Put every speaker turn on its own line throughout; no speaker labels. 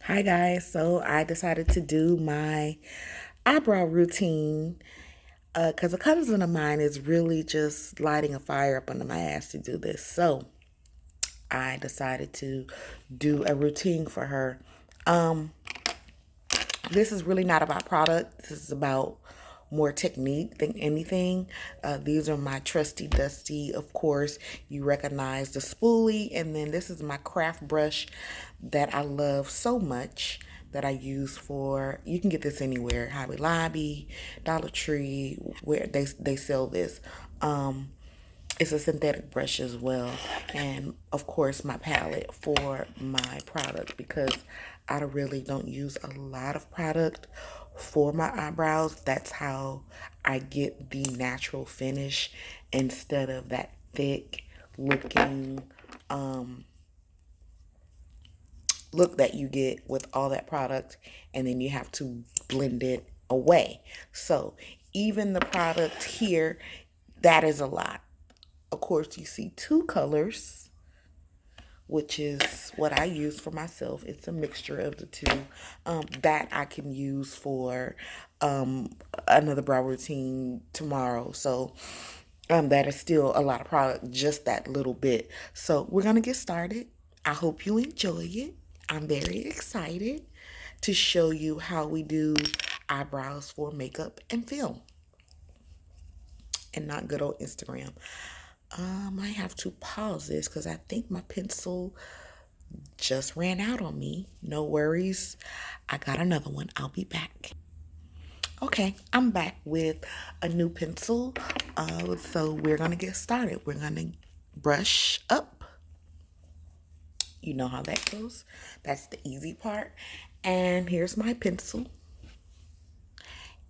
Hi guys, so I decided to do my eyebrow routine because a cousin of mine is really just lighting a fire up under my ass to do this. So I decided to do a routine for her. Um, this is really not about product. This is about more technique than anything. These are my trusty dusty. Of course, you recognize the spoolie, and then this is my craft brush that I love so much that I use for. You can get this anywhere, Hobby Lobby, Dollar Tree, where they sell this. It's a synthetic brush as well, and of course my palette for my product because I really don't use a lot of product for my eyebrows. That's how I get the natural finish instead of that thick looking look that you get with all that product, and then you have to blend it away. So even the product here, that is a lot. Of course, you see two colors, which is what I use for myself. It's a mixture of the two that I can use for another brow routine tomorrow. So that is still a lot of product, just that little bit. So we're going to get started. I hope you enjoy it. I'm very excited to show you how we do eyebrows for makeup and film and not good old Instagram. I have to pause this because I think my pencil just ran out on me. No worries. I got another one. I'll be back. Okay, I'm back with a new pencil. So we're going to get started. We're going to brush up. You know how that goes. That's the easy part. And here's my pencil.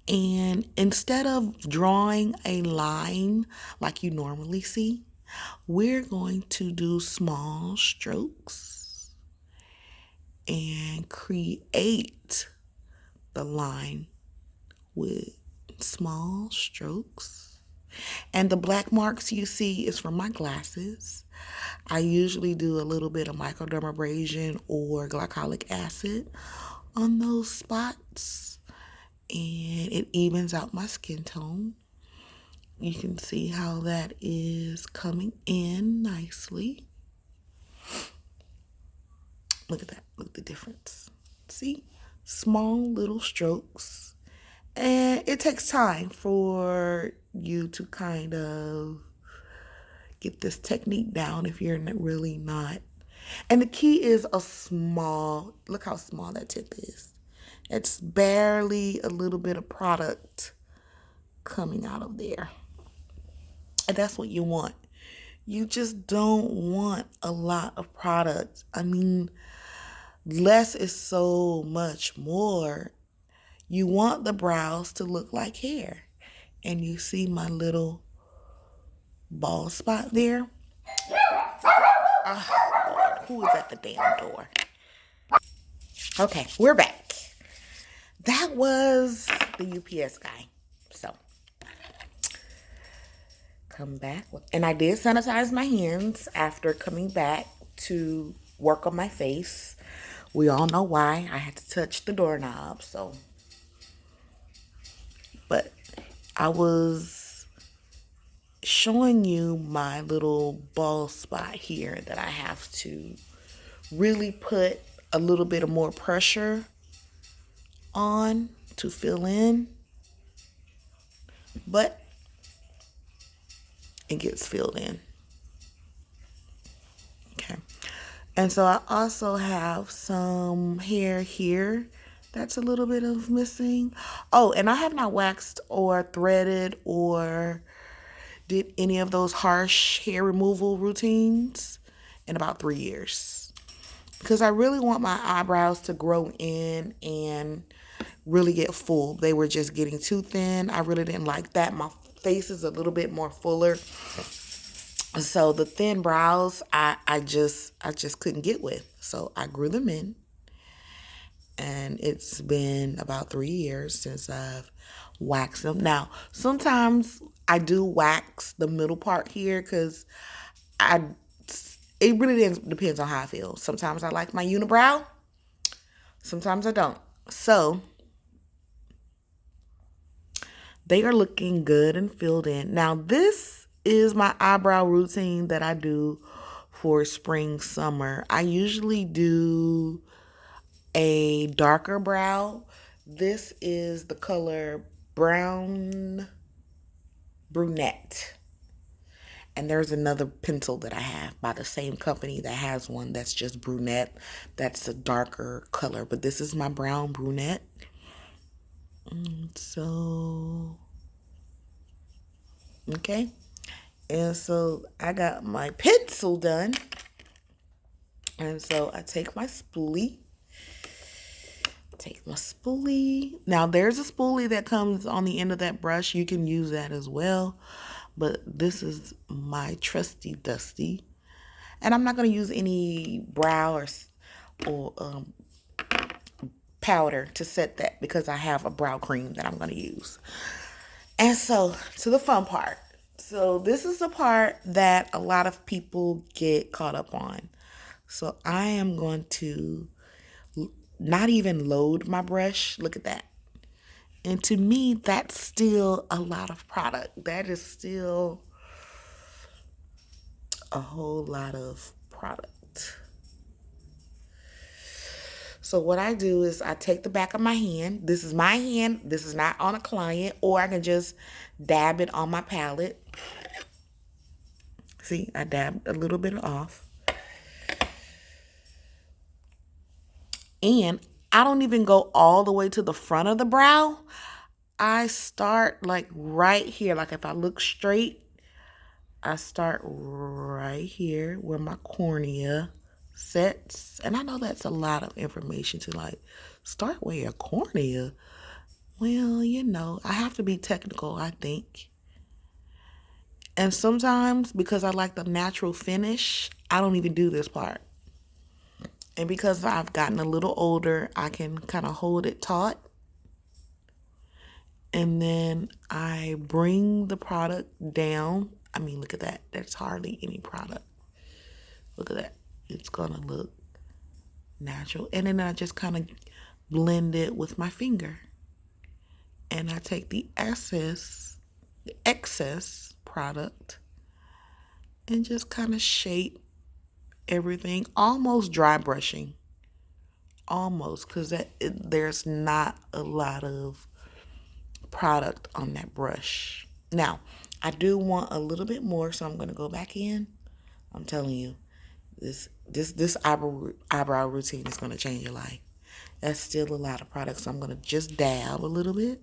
And instead of drawing a line like you normally see, we're going to do small strokes and create the line with small strokes. And the black marks you see is from my glasses. I usually do a little bit of microdermabrasion or glycolic acid on those spots, and it evens out my skin tone. You can see how that is coming in nicely. Look at that. Look at the difference. See? Small little strokes. And it takes time for you to kind of get this technique down if you're really not. And the key is a small, look how small that tip is. It's barely a little bit of product coming out of there. And that's what you want. You just don't want a lot of product. I mean, less is so much more. You want the brows to look like hair. And you see my little bald spot there? Oh, Lord, who is at the damn door? Okay, we're back. That was the UPS guy. So, come back. And I did sanitize my hands after coming back to work on my face. We all know why. I had to touch the doorknob, so. But I was showing you my little bald spot here that I have to really put a little bit of more pressure on to fill in. But it gets filled in. Okay. And so I also have some hair here that's a little bit of missing. Oh, and I have not waxed or threaded or did any of those harsh hair removal routines in about 3 years. Because I really want my eyebrows to grow in and really get full. They were just getting too thin. I really didn't like that. My face is a little bit more fuller. So the thin brows, I just couldn't get with. So I grew them in, and it's been about 3 years since I've waxed them. Now, sometimes I do wax the middle part here because it really depends on how I feel. Sometimes I like my unibrow. sometimes I don't. So they are looking good and filled in. Now, this is my eyebrow routine that I do for spring, summer. I usually do a darker brow. This is the color brown brunette. And there's another pencil that I have by the same company that has one that's just brunette. That's a darker color. But this is my brown brunette. So, okay. And so I got my pencil done. And so I take my spoolie. Now there's a spoolie that comes on the end of that brush. You can use that as well. But this is my trusty dusty. And I'm not going to use any brow or powder to set that because I have a brow cream that I'm going to use. And so to the fun part. So this is the part that a lot of people get caught up on. So I am going to not even load my brush. Look at that. And to me, that's still a lot of product. That is still a whole lot of product. So what I do is I take the back of my hand. This is my hand. This is not on a client. Or I can just dab it on my palette. See, I dabbed a little bit off. And I don't even go all the way to the front of the brow. I start like right here. Like if I look straight, I start right here where my cornea sets. And I know that's a lot of information to like start where your cornea. Well, you know, I have to be technical, I think. And sometimes because I like the natural finish, I don't even do this part. And because I've gotten a little older, I can kind of hold it taut. And then I bring the product down. I mean, look at that. There's hardly any product. Look at that. It's going to look natural. And then I just kind of blend it with my finger. And I take the excess product and just kind of shape everything, almost dry brushing. Almost, because there's not a lot of product on that brush. Now, I do want a little bit more, so I'm going to go back in. I'm telling you, this eyebrow routine is going to change your life. That's still a lot of product, so I'm going to just dab a little bit.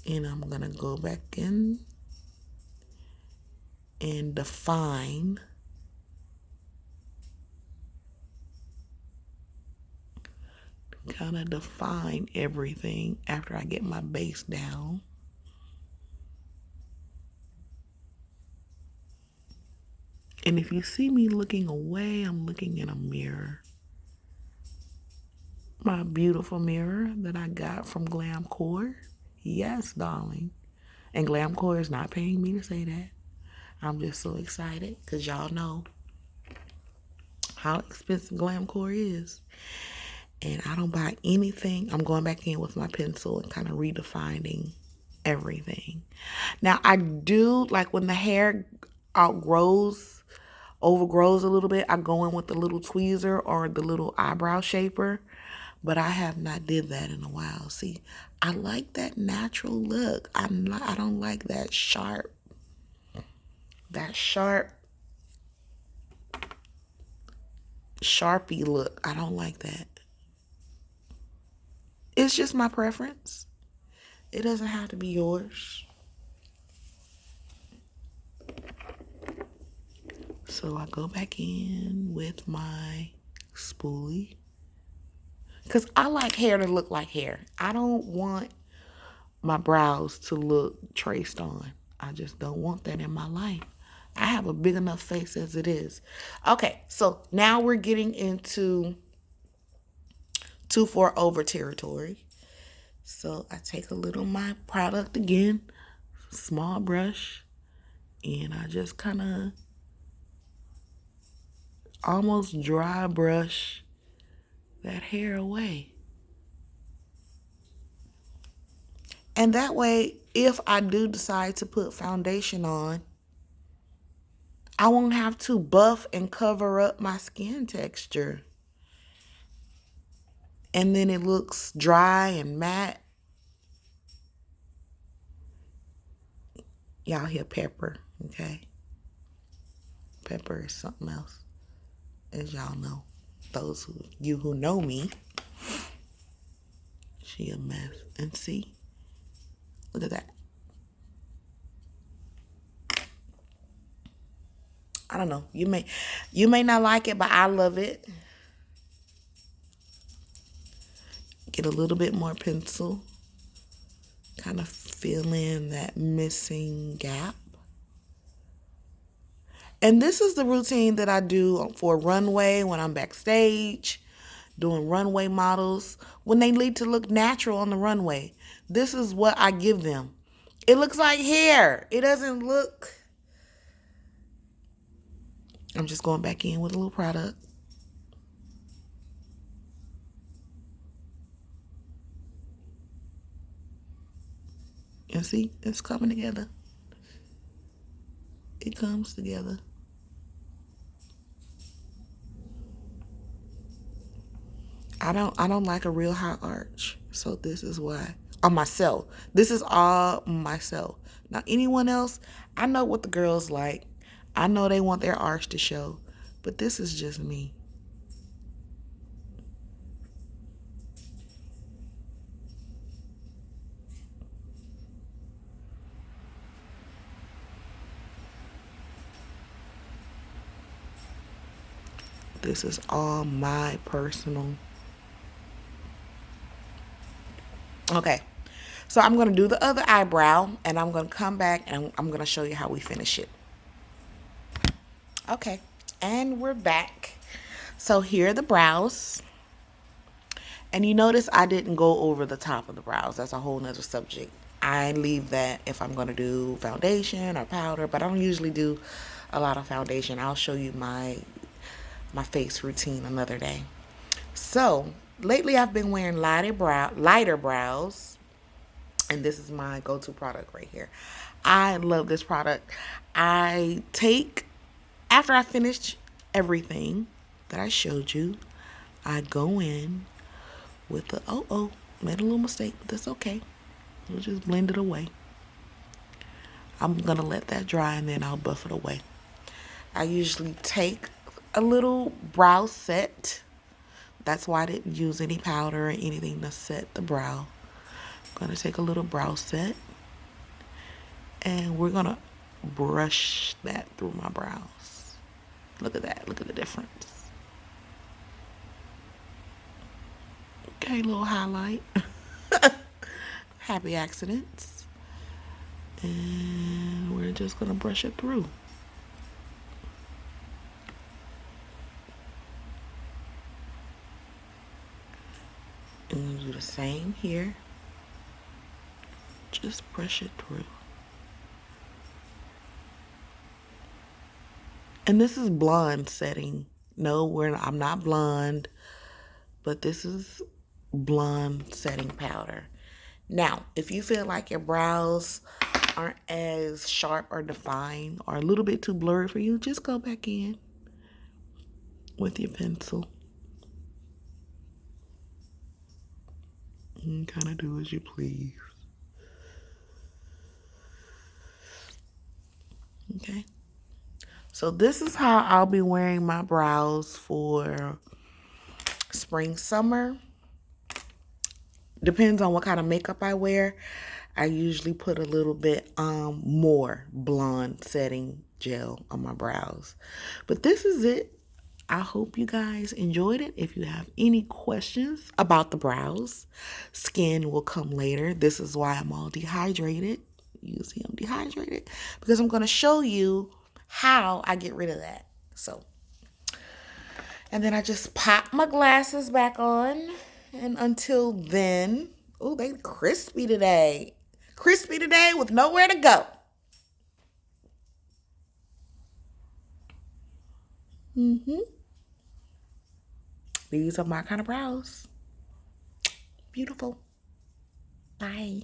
And I'm going to go back in and define. Kind of define everything after I get my base down. And if you see me looking away, I'm looking in a mirror. My beautiful mirror that I got from Glamcore. Yes, darling. And Glamcore is not paying me to say that. I'm just so excited because y'all know how expensive Glamcore is. And I don't buy anything. I'm going back in with my pencil and kind of redefining everything. Now, I do, like when the hair overgrows a little bit, I go in with the little tweezer or the little eyebrow shaper. But I have not did that in a while. See, I like that natural look. I don't like that sharp Sharpie look. I don't like that. It's just my preference. It doesn't have to be yours. So I go back in with my spoolie. Because I like hair to look like hair. I don't want my brows to look traced on. I just don't want that in my life. I have a big enough face as it is. Okay, so now we're getting into 2-4 over territory. So I take a little of my product again, small brush, and I just kind of almost dry brush that hair away. And that way, if I do decide to put foundation on, I won't have to buff and cover up my skin texture. And then it looks dry and matte. Y'all hear pepper, okay? Pepper is something else, as y'all know. Those of you who know me, she a mess. And see, look at that. I don't know. You may not like it, but I love it. Get a little bit more pencil. Kind of fill in that missing gap. And this is the routine that I do for runway when I'm backstage, doing runway models, when they need to look natural on the runway. This is what I give them. It looks like hair. It doesn't look... I'm just going back in with a little product. And see, it's coming together. It comes together. I don't like a real high arch. So this is why. On myself. This is all myself. Now anyone else, I know what the girls like. I know they want their arch to show. But this is just me. This is all my personal. Okay. So I'm going to do the other eyebrow and I'm going to come back and I'm going to show you how we finish it. Okay. And we're back. So here are the brows. And you notice I didn't go over the top of the brows. That's a whole nother subject. I leave that if I'm going to do foundation or powder, but I don't usually do a lot of foundation. I'll show you my face routine another day. So lately I've been wearing lighter brows. And this is my go-to product right here. I love this product. I take, after I finish everything that I showed you, I go in with the, made a little mistake, but that's okay. We'll just blend it away. I'm going to let that dry and then I'll buff it away. I usually take a little brow set. That's why I didn't use any powder or anything to set the brow. I'm going to take a little brow set and we're going to brush that through my brows. Look at that. Look at the difference. Okay, little highlight. Happy accidents. And we're just going to brush it through. And we'll do the same here. Just brush it through. And this is blonde setting. No, I'm not blonde, but this is blonde setting powder. Now, if you feel like your brows aren't as sharp or defined or a little bit too blurry for you, just go back in with your pencil and kind of do as you please. Okay. So this is how I'll be wearing my brows for spring, summer. Depends on what kind of makeup I wear. I usually put a little bit more blonde setting gel on my brows. But this is it. I hope you guys enjoyed it. If you have any questions about the brows, skin will come later. This is why I'm all dehydrated. You see I'm dehydrated because I'm going to show you how I get rid of that. So, and then I just pop my glasses back on. And until then, oh, they crispy today. Crispy today with nowhere to go. These are my kind of brows. Beautiful. Bye.